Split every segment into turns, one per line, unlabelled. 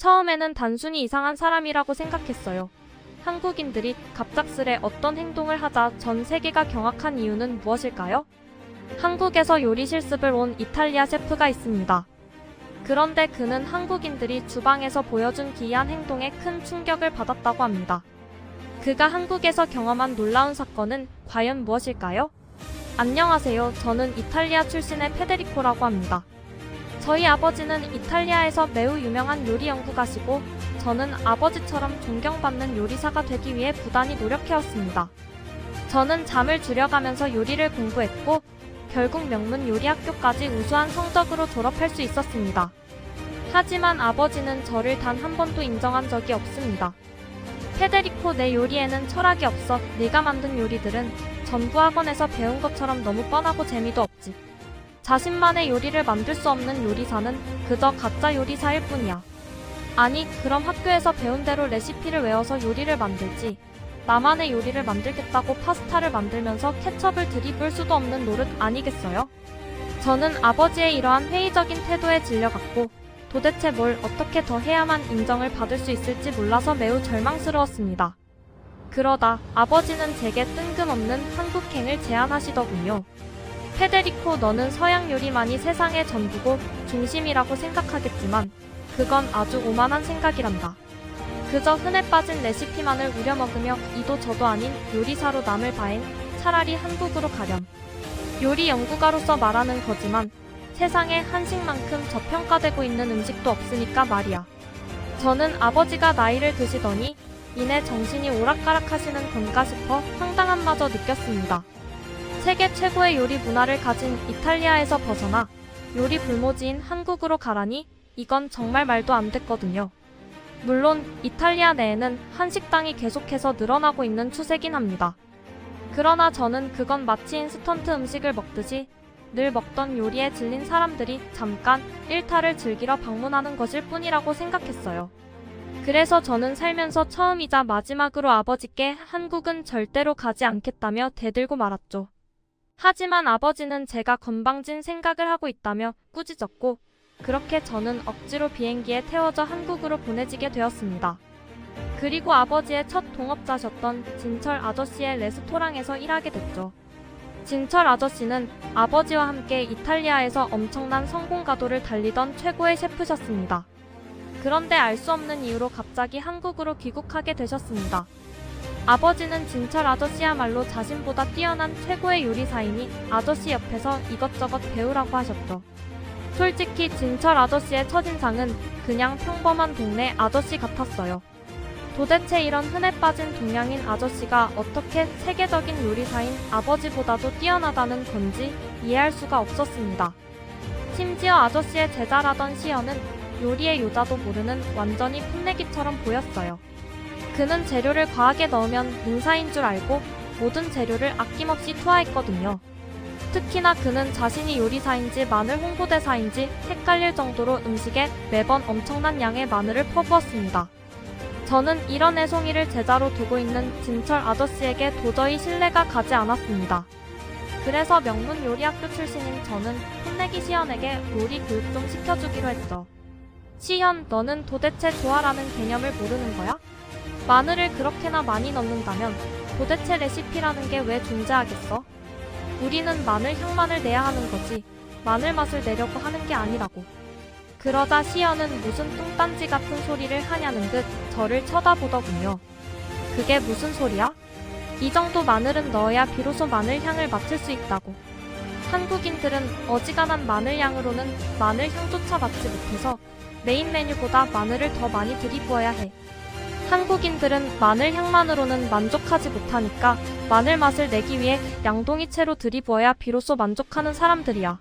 처음에는 단순히 이상한 사람이라고 생각했어요. 한국인들이 갑작스레 어떤 행동을 하자 전 세계가 경악한 이유는 무엇일까요? 한국에서 요리 실습을 온 이탈리아 셰프가 있습니다. 그런데 그는 한국인들이 주방에서 보여준 기이한 행동에 큰 충격을 받았다고 합니다. 그가 한국에서 경험한 놀라운 사건은 과연 무엇일까요? 안녕하세요. 저는 이탈리아 출신의 페데리코라고 합니다. 저희 아버지는 이탈리아에서 매우 유명한 요리 연구가시고 저는 아버지처럼 존경받는 요리사가 되기 위해 부단히 노력해왔습니다. 저는 잠을 줄여가면서 요리를 공부했고 결국 명문 요리학교까지 우수한 성적으로 졸업할 수 있었습니다. 하지만 아버지는 저를 단 한 번도 인정한 적이 없습니다. 페데리코, 내 요리에는 철학이 없어. 네가 만든 요리들은 전부 학원에서 배운 것처럼 너무 뻔하고 재미도 없지. 자신만의 요리를 만들 수 없는 요리사는 그저 가짜 요리사일 뿐이야. 아니, 그럼 학교에서 배운 대로 레시피를 외워서 요리를 만들지. 나만의 요리를 만들겠다고 파스타를 만들면서 케첩을 들이부을 수도 없는 노릇 아니겠어요? 저는 아버지의 이러한 회의적인 태도에 질려갔고 도대체 뭘 어떻게 더 해야만 인정을 받을 수 있을지 몰라서 매우 절망스러웠습니다. 그러다 아버지는 제게 뜬금없는 한국행을 제안하시더군요. 페데리코, 너는 서양 요리만이 세상의 전부고 중심이라고 생각하겠지만 그건 아주 오만한 생각이란다. 그저 흔해 빠진 레시피만을 우려먹으며 이도 저도 아닌 요리사로 남을 바엔 차라리 한국으로 가렴. 요리 연구가로서 말하는 거지만 세상에 한식만큼 저평가되고 있는 음식도 없으니까 말이야. 저는 아버지가 나이를 드시더니 이내 정신이 오락가락하시는 건가 싶어 황당함마저 느꼈습니다. 세계 최고의 요리 문화를 가진 이탈리아에서 벗어나 요리 불모지인 한국으로 가라니 이건 정말 말도 안 됐거든요. 물론 이탈리아 내에는 한식당이 계속해서 늘어나고 있는 추세긴 합니다. 그러나 저는 그건 마치 인스턴트 음식을 먹듯이 늘 먹던 요리에 질린 사람들이 잠깐 일탈을 즐기러 방문하는 것일 뿐이라고 생각했어요. 그래서 저는 살면서 처음이자 마지막으로 아버지께 한국은 절대로 가지 않겠다며 대들고 말았죠. 하지만 아버지는 제가 건방진 생각을 하고 있다며 꾸짖었고 그렇게 저는 억지로 비행기에 태워져 한국으로 보내지게 되었습니다. 그리고 아버지의 첫 동업자셨던 진철 아저씨의 레스토랑에서 일하게 됐죠. 진철 아저씨는 아버지와 함께 이탈리아에서 엄청난 성공 가도를 달리던 최고의 셰프셨습니다. 그런데 알 수 없는 이유로 갑자기 한국으로 귀국하게 되셨습니다. 아버지는 진철 아저씨야말로 자신보다 뛰어난 최고의 요리사이니 아저씨 옆에서 이것저것 배우라고 하셨죠. 솔직히 진철 아저씨의 첫인상은 그냥 평범한 동네 아저씨 같았어요. 도대체 이런 흔해 빠진 동양인 아저씨가 어떻게 세계적인 요리사인 아버지보다도 뛰어나다는 건지 이해할 수가 없었습니다. 심지어 아저씨의 제자라던 시연은 요리의 요자도 모르는 완전히 풋내기처럼 보였어요. 그는 재료를 과하게 넣으면 능사인 줄 알고 모든 재료를 아낌없이 투하했거든요. 특히나 그는 자신이 요리사인지 마늘 홍보대사인지 헷갈릴 정도로 음식에 매번 엄청난 양의 마늘을 퍼부었습니다. 저는 이런 애송이를 제자로 두고 있는 진철 아저씨에게 도저히 신뢰가 가지 않았습니다. 그래서 명문 요리학교 출신인 저는 풋내기 시연에게 요리 교육 좀 시켜주기로 했죠. 시연, 너는 도대체 조화라는 개념을 모르는 거야? 마늘을 그렇게나 많이 넣는다면 도대체 레시피라는 게 왜 존재하겠어? 우리는 마늘 향만을 내야 하는 거지 마늘 맛을 내려고 하는 게 아니라고. 그러자 시연은 무슨 뚱딴지 같은 소리를 하냐는 듯 저를 쳐다보더군요. 그게 무슨 소리야? 이 정도 마늘은 넣어야 비로소 마늘 향을 맡을 수 있다고. 한국인들은 어지간한 마늘 양으로는 마늘 향조차 맡지 못해서 메인 메뉴보다 마늘을 더 많이 들이부어야 해. 한국인들은 마늘 향만으로는 만족하지 못하니까 마늘 맛을 내기 위해 양동이채로 들이부어야 비로소 만족하는 사람들이야.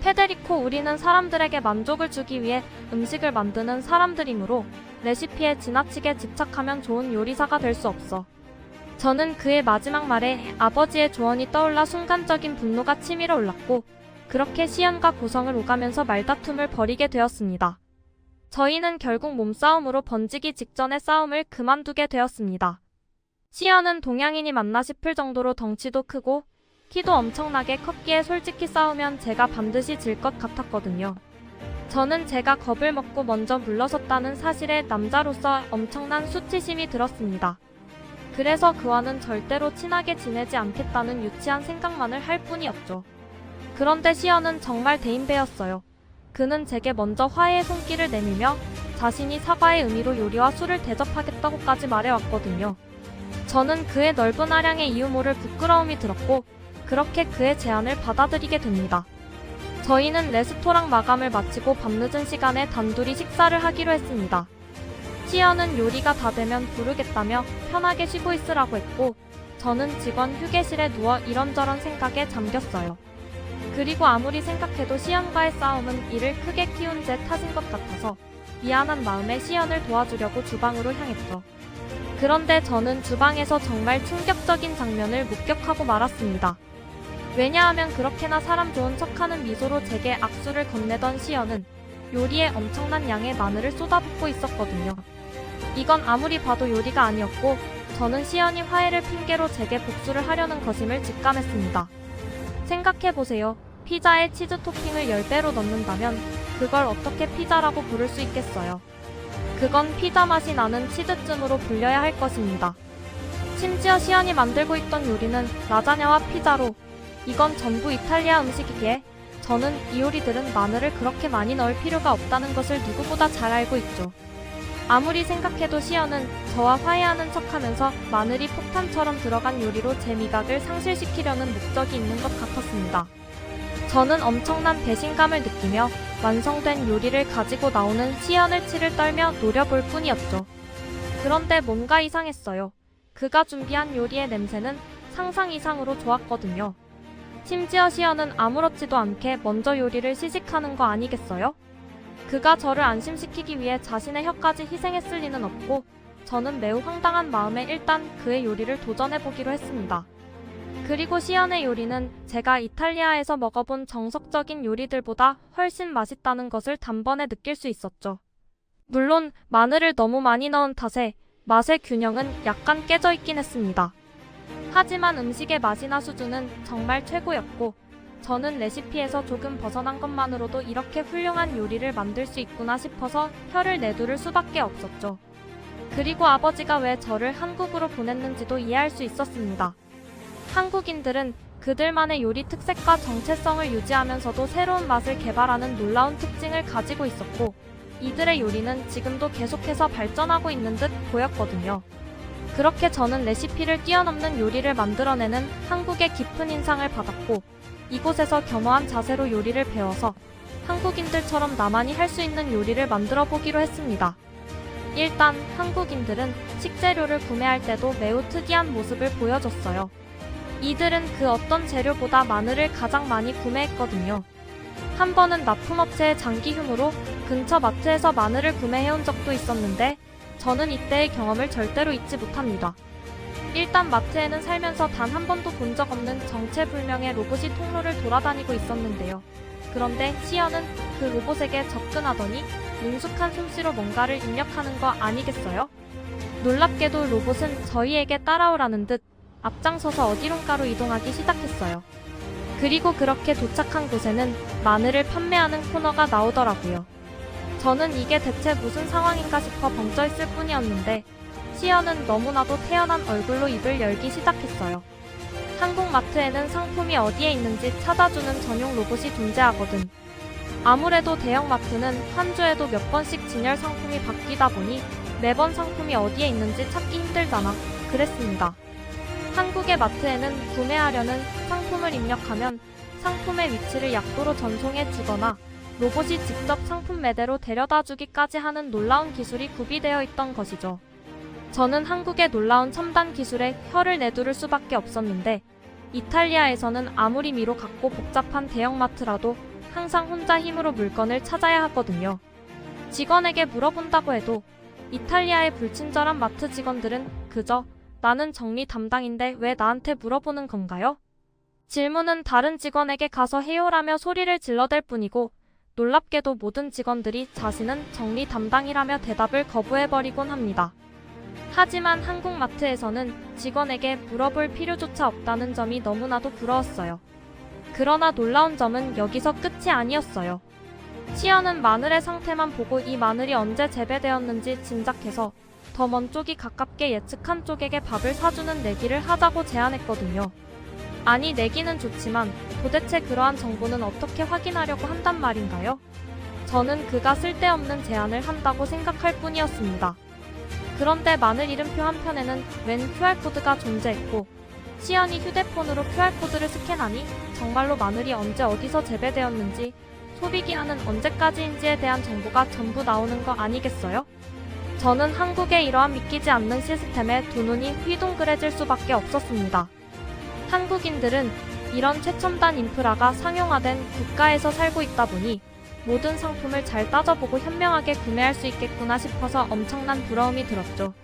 페데리코, 우리는 사람들에게 만족을 주기 위해 음식을 만드는 사람들이므로 레시피에 지나치게 집착하면 좋은 요리사가 될 수 없어. 저는 그의 마지막 말에 아버지의 조언이 떠올라 순간적인 분노가 치밀어 올랐고 그렇게 시연과 고성을 오가면서 말다툼을 벌이게 되었습니다. 저희는 결국 몸싸움으로 번지기 직전에 싸움을 그만두게 되었습니다. 시연은 동양인이 맞나 싶을 정도로 덩치도 크고 키도 엄청나게 컸기에 솔직히 싸우면 제가 반드시 질 것 같았거든요. 저는 제가 겁을 먹고 먼저 물러섰다는 사실에 남자로서 엄청난 수치심이 들었습니다. 그래서 그와는 절대로 친하게 지내지 않겠다는 유치한 생각만을 할 뿐이었죠. 그런데 시연은 정말 대인배였어요. 그는 제게 먼저 화해의 손길을 내밀며 자신이 사과의 의미로 요리와 술을 대접하겠다고까지 말해왔거든요. 저는 그의 넓은 아량의 이유 모를 부끄러움이 들었고 그렇게 그의 제안을 받아들이게 됩니다. 저희는 레스토랑 마감을 마치고 밤늦은 시간에 단둘이 식사를 하기로 했습니다. 시연은 요리가 다 되면 부르겠다며 편하게 쉬고 있으라고 했고 저는 직원 휴게실에 누워 이런저런 생각에 잠겼어요. 그리고 아무리 생각해도 시연과의 싸움은 이를 크게 키운 제 탓인 것 같아서 미안한 마음에 시연을 도와주려고 주방으로 향했죠. 그런데 저는 주방에서 정말 충격적인 장면을 목격하고 말았습니다. 왜냐하면 그렇게나 사람 좋은 척하는 미소로 제게 악수를 건네던 시연은 요리에 엄청난 양의 마늘을 쏟아붓고 있었거든요. 이건 아무리 봐도 요리가 아니었고 저는 시연이 화해를 핑계로 제게 복수를 하려는 것임을 직감했습니다. 생각해보세요. 피자에 치즈 토핑을 10배로 넣는다면 그걸 어떻게 피자라고 부를 수 있겠어요? 그건 피자 맛이 나는 치즈쯤으로 불려야 할 것입니다. 심지어 시연이 만들고 있던 요리는 라자냐와 피자로 이건 전부 이탈리아 음식이기에 저는 이 요리들은 마늘을 그렇게 많이 넣을 필요가 없다는 것을 누구보다 잘 알고 있죠. 아무리 생각해도 시연은 저와 화해하는 척하면서 마늘이 폭탄처럼 들어간 요리로 제 미각을 상실시키려는 목적이 있는 것 같았습니다. 저는 엄청난 배신감을 느끼며 완성된 요리를 가지고 나오는 시연을 치를 떨며 노려볼 뿐이었죠. 그런데 뭔가 이상했어요. 그가 준비한 요리의 냄새는 상상 이상으로 좋았거든요. 심지어 시연은 아무렇지도 않게 먼저 요리를 시식하는 거 아니겠어요? 그가 저를 안심시키기 위해 자신의 혀까지 희생했을 리는 없고 저는 매우 황당한 마음에 일단 그의 요리를 도전해보기로 했습니다. 그리고 시연의 요리는 제가 이탈리아에서 먹어본 정석적인 요리들보다 훨씬 맛있다는 것을 단번에 느낄 수 있었죠. 물론 마늘을 너무 많이 넣은 탓에 맛의 균형은 약간 깨져 있긴 했습니다. 하지만 음식의 맛이나 수준은 정말 최고였고 저는 레시피에서 조금 벗어난 것만으로도 이렇게 훌륭한 요리를 만들 수 있구나 싶어서 혀를 내두를 수밖에 없었죠. 그리고 아버지가 왜 저를 한국으로 보냈는지도 이해할 수 있었습니다. 한국인들은 그들만의 요리 특색과 정체성을 유지하면서도 새로운 맛을 개발하는 놀라운 특징을 가지고 있었고 이들의 요리는 지금도 계속해서 발전하고 있는 듯 보였거든요. 그렇게 저는 레시피를 뛰어넘는 요리를 만들어내는 한국의 깊은 인상을 받았고 이곳에서 겸허한 자세로 요리를 배워서 한국인들처럼 나만이 할 수 있는 요리를 만들어 보기로 했습니다. 일단 한국인들은 식재료를 구매할 때도 매우 특이한 모습을 보여줬어요. 이들은 그 어떤 재료보다 마늘을 가장 많이 구매했거든요. 한 번은 납품업체의 장기 휴무로 근처 마트에서 마늘을 구매해온 적도 있었는데 저는 이때의 경험을 절대로 잊지 못합니다. 일단 마트에는 살면서 단 한 번도 본 적 없는 정체불명의 로봇이 통로를 돌아다니고 있었는데요. 그런데 시연은 그 로봇에게 접근하더니 능숙한 솜씨로 뭔가를 입력하는 거 아니겠어요? 놀랍게도 로봇은 저희에게 따라오라는 듯 앞장서서 어디론가로 이동하기 시작했어요. 그리고 그렇게 도착한 곳에는 마늘을 판매하는 코너가 나오더라고요. 저는 이게 대체 무슨 상황인가 싶어 벙쪄있을 뿐이었는데 시연은 너무나도 태연한 얼굴로 입을 열기 시작했어요. 한국 마트에는 상품이 어디에 있는지 찾아주는 전용 로봇이 존재하거든. 아무래도 대형 마트는 한 주에도 몇 번씩 진열 상품이 바뀌다 보니 매번 상품이 어디에 있는지 찾기 힘들잖아. 그랬습니다. 한국의 마트에는 구매하려는 상품을 입력하면 상품의 위치를 약도로 전송해 주거나 로봇이 직접 상품 매대로 데려다 주기까지 하는 놀라운 기술이 구비되어 있던 것이죠. 저는 한국의 놀라운 첨단 기술에 혀를 내두를 수밖에 없었는데 이탈리아에서는 아무리 미로 같고 복잡한 대형마트라도 항상 혼자 힘으로 물건을 찾아야 하거든요. 직원에게 물어본다고 해도 이탈리아의 불친절한 마트 직원들은 그저 나는 정리 담당인데 왜 나한테 물어보는 건가요? 질문은 다른 직원에게 가서 해요라며 소리를 질러댈 뿐이고 놀랍게도 모든 직원들이 자신은 정리 담당이라며 대답을 거부해버리곤 합니다. 하지만 한국 마트에서는 직원에게 물어볼 필요조차 없다는 점이 너무나도 부러웠어요. 그러나 놀라운 점은 여기서 끝이 아니었어요. 시연은 마늘의 상태만 보고 이 마늘이 언제 재배되었는지 짐작해서 더 먼 쪽이 가깝게 예측한 쪽에게 밥을 사주는 내기를 하자고 제안했거든요. 아니, 내기는 좋지만 도대체 그러한 정보는 어떻게 확인하려고 한단 말인가요? 저는 그가 쓸데없는 제안을 한다고 생각할 뿐이었습니다. 그런데 마늘 이름표 한편에는 웬 QR코드가 존재했고 시연이 휴대폰으로 QR코드를 스캔하니 정말로 마늘이 언제 어디서 재배되었는지 소비기한은 언제까지인지에 대한 정보가 전부 나오는 거 아니겠어요? 저는 한국의 이러한 믿기지 않는 시스템에 두 눈이 휘둥그레질 수밖에 없었습니다. 한국인들은 이런 최첨단 인프라가 상용화된 국가에서 살고 있다 보니 모든 상품을 잘 따져보고 현명하게 구매할 수 있겠구나 싶어서 엄청난 부러움이 들었죠.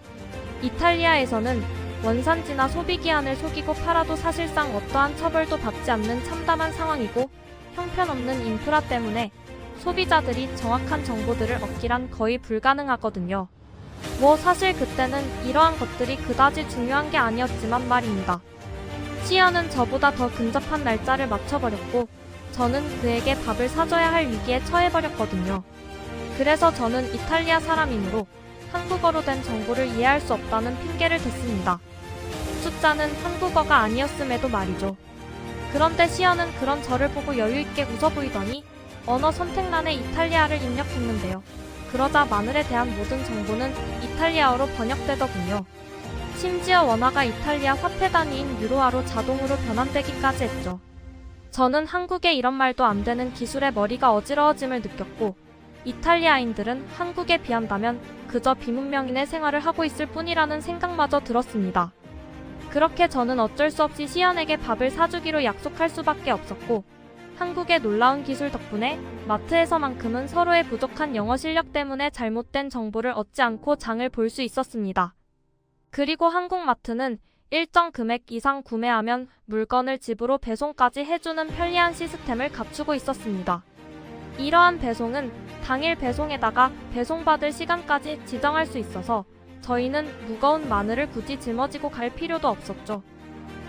이탈리아에서는 원산지나 소비기한을 속이고 팔아도 사실상 어떠한 처벌도 받지 않는 참담한 상황이고 형편없는 인프라 때문에 소비자들이 정확한 정보들을 얻기란 거의 불가능하거든요. 뭐 사실 그때는 이러한 것들이 그다지 중요한 게 아니었지만 말입니다. 시연은 저보다 더 근접한 날짜를 맞춰버렸고 저는 그에게 밥을 사줘야 할 위기에 처해버렸거든요. 그래서 저는 이탈리아 사람이므로 한국어로 된 정보를 이해할 수 없다는 핑계를 댔습니다. 숫자는 한국어가 아니었음에도 말이죠. 그런데 시연은 그런 저를 보고 여유있게 웃어 보이더니 언어 선택란에 이탈리아를 입력했는데요. 그러자 마늘에 대한 모든 정보는 이탈리아어로 번역되더군요. 심지어 원화가 이탈리아 화폐 단위인 유로화로 자동으로 변환되기까지 했죠. 저는 한국에 이런 말도 안 되는 기술에 머리가 어지러워짐을 느꼈고 이탈리아인들은 한국에 비한다면 그저 비문명인의 생활을 하고 있을 뿐이라는 생각마저 들었습니다. 그렇게 저는 어쩔 수 없이 시연에게 밥을 사주기로 약속할 수밖에 없었고 한국의 놀라운 기술 덕분에 마트에서만큼은 서로의 부족한 영어 실력 때문에 잘못된 정보를 얻지 않고 장을 볼 수 있었습니다. 그리고 한국 마트는 일정 금액 이상 구매하면 물건을 집으로 배송까지 해주는 편리한 시스템을 갖추고 있었습니다. 이러한 배송은 당일 배송에다가 배송받을 시간까지 지정할 수 있어서 저희는 무거운 마늘을 굳이 짊어지고 갈 필요도 없었죠.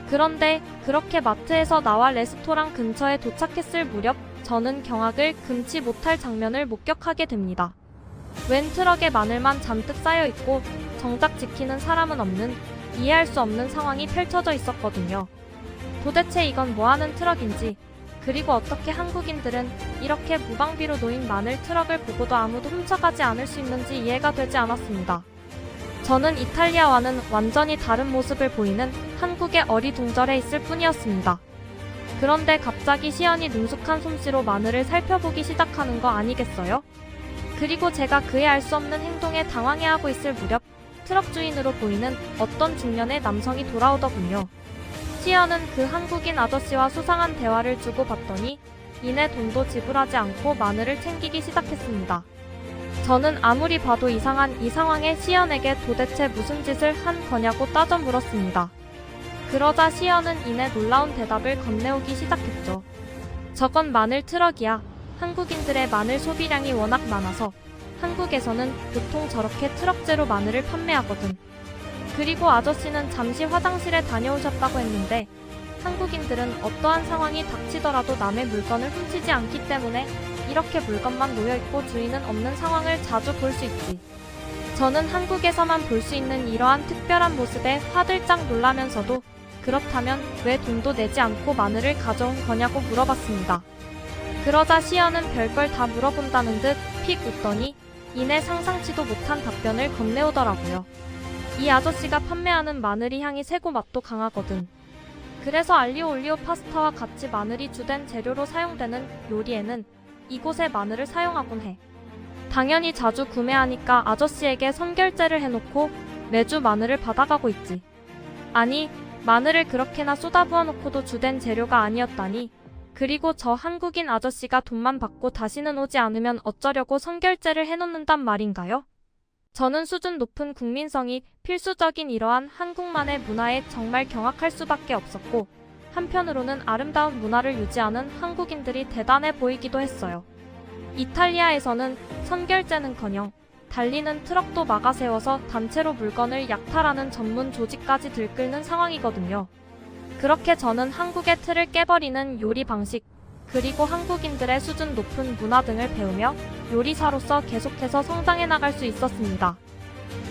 그런데 그렇게 마트에서 나와 레스토랑 근처에 도착했을 무렵 저는 경악을 금치 못할 장면을 목격하게 됩니다. 웬 트럭에 마늘만 잔뜩 쌓여있고 정작 지키는 사람은 없는 이해할 수 없는 상황이 펼쳐져 있었거든요. 도대체 이건 뭐하는 트럭인지, 그리고 어떻게 한국인들은 이렇게 무방비로 놓인 마늘 트럭을 보고도 아무도 훔쳐가지 않을 수 있는지 이해가 되지 않았습니다. 저는 이탈리아와는 완전히 다른 모습을 보이는 한국의 어리둥절해 있을 뿐이었습니다. 그런데 갑자기 시연이 능숙한 솜씨로 마늘을 살펴보기 시작하는 거 아니겠어요? 그리고 제가 그의 알 수 없는 행동에 당황해하고 있을 무렵 트럭 주인으로 보이는 어떤 중년의 남성이 돌아오더군요. 시연은 그 한국인 아저씨와 수상한 대화를 주고받더니 이내 돈도 지불하지 않고 마늘을 챙기기 시작했습니다. 저는 아무리 봐도 이상한 이 상황에 시연에게 도대체 무슨 짓을 한 거냐고 따져 물었습니다. 그러자 시연은 이내 놀라운 대답을 건네오기 시작했죠. 저건 마늘 트럭이야. 한국인들의 마늘 소비량이 워낙 많아서 한국에서는 보통 저렇게 트럭제로 마늘을 판매하거든. 그리고 아저씨는 잠시 화장실에 다녀오셨다고 했는데 한국인들은 어떠한 상황이 닥치더라도 남의 물건을 훔치지 않기 때문에 이렇게 물건만 놓여있고 주인은 없는 상황을 자주 볼 수 있지. 저는 한국에서만 볼 수 있는 이러한 특별한 모습에 화들짝 놀라면서도 그렇다면 왜 돈도 내지 않고 마늘을 가져온 거냐고 물어봤습니다. 그러자 시연은 별걸 다 물어본다는 듯 픽 웃더니 이내 상상치도 못한 답변을 건네오더라고요. 이 아저씨가 판매하는 마늘이 향이 세고 맛도 강하거든. 그래서 알리오 올리오 파스타와 같이 마늘이 주된 재료로 사용되는 요리에는 이곳의 마늘을 사용하곤 해. 당연히 자주 구매하니까 아저씨에게 선결제를 해놓고 매주 마늘을 받아가고 있지. 아니, 마늘을 그렇게나 쏟아부어 놓고도 주된 재료가 아니었다니. 그리고 저 한국인 아저씨가 돈만 받고 다시는 오지 않으면 어쩌려고 선결제를 해놓는단 말인가요? 저는 수준 높은 국민성이 필수적인 이러한 한국만의 문화에 정말 경악할 수밖에 없었고 한편으로는 아름다운 문화를 유지하는 한국인들이 대단해 보이기도 했어요. 이탈리아에서는 선결제는커녕 달리는 트럭도 막아세워서 단체로 물건을 약탈하는 전문 조직까지 들끓는 상황이거든요. 그렇게 저는 한국의 틀을 깨버리는 요리 방식, 그리고 한국인들의 수준 높은 문화 등을 배우며 요리사로서 계속해서 성장해 나갈 수 있었습니다.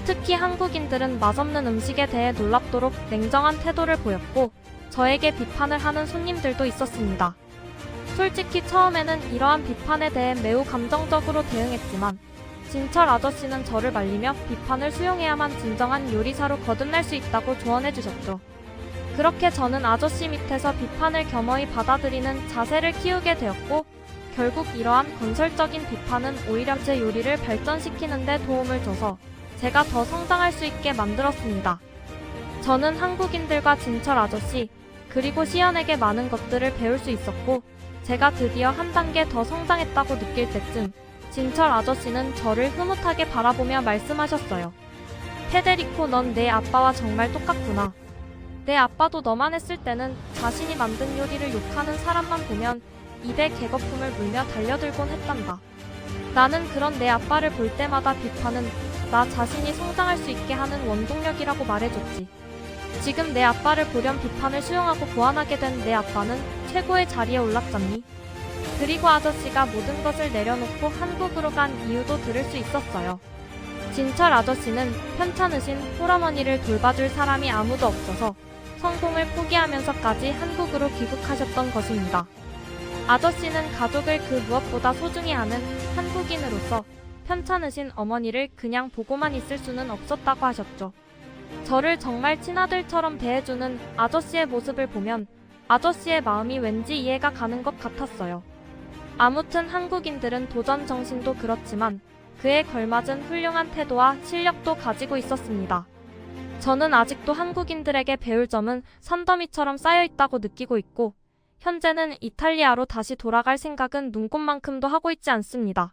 특히 한국인들은 맛없는 음식에 대해 놀랍도록 냉정한 태도를 보였고 저에게 비판을 하는 손님들도 있었습니다. 솔직히 처음에는 이러한 비판에 대해 매우 감정적으로 대응했지만 진철 아저씨는 저를 말리며 비판을 수용해야만 진정한 요리사로 거듭날 수 있다고 조언해 주셨죠. 그렇게 저는 아저씨 밑에서 비판을 겸허히 받아들이는 자세를 키우게 되었고 결국 이러한 건설적인 비판은 오히려 제 요리를 발전시키는 데 도움을 줘서 제가 더 성장할 수 있게 만들었습니다. 저는 한국인들과 진철 아저씨 그리고 시연에게 많은 것들을 배울 수 있었고 제가 드디어 한 단계 더 성장했다고 느낄 때쯤 진철 아저씨는 저를 흐뭇하게 바라보며 말씀하셨어요. 페데리코, 넌 내 아빠와 정말 똑같구나. 내 아빠도 너만 했을 때는 자신이 만든 요리를 욕하는 사람만 보면 입에 개거품을 물며 달려들곤 했단다. 나는 그런 내 아빠를 볼 때마다 비판은 나 자신이 성장할 수 있게 하는 원동력이라고 말해줬지. 지금 내 아빠를 보렴 비판을 수용하고 보완하게 된 내 아빠는 최고의 자리에 올랐잖니. 그리고 아저씨가 모든 것을 내려놓고 한국으로 간 이유도 들을 수 있었어요. 진철 아저씨는 편찮으신 홀어머니를 돌봐줄 사람이 아무도 없어서 성공을 포기하면서까지 한국으로 귀국하셨던 것입니다. 아저씨는 가족을 그 무엇보다 소중히 하는 한국인으로서 편찮으신 어머니를 그냥 보고만 있을 수는 없었다고 하셨죠. 저를 정말 친아들처럼 대해주는 아저씨의 모습을 보면 아저씨의 마음이 왠지 이해가 가는 것 같았어요. 아무튼 한국인들은 도전 정신도 그렇지만 그에 걸맞은 훌륭한 태도와 실력도 가지고 있었습니다. 저는 아직도 한국인들에게 배울 점은 산더미처럼 쌓여있다고 느끼고 있고 현재는 이탈리아로 다시 돌아갈 생각은 눈꼽만큼도 하고 있지 않습니다.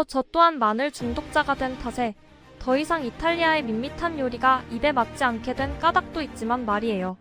저 또한 마늘 중독자가 된 탓에 더 이상 이탈리아의 밋밋한 요리가 입에 맞지 않게 된 까닭도 있지만 말이에요.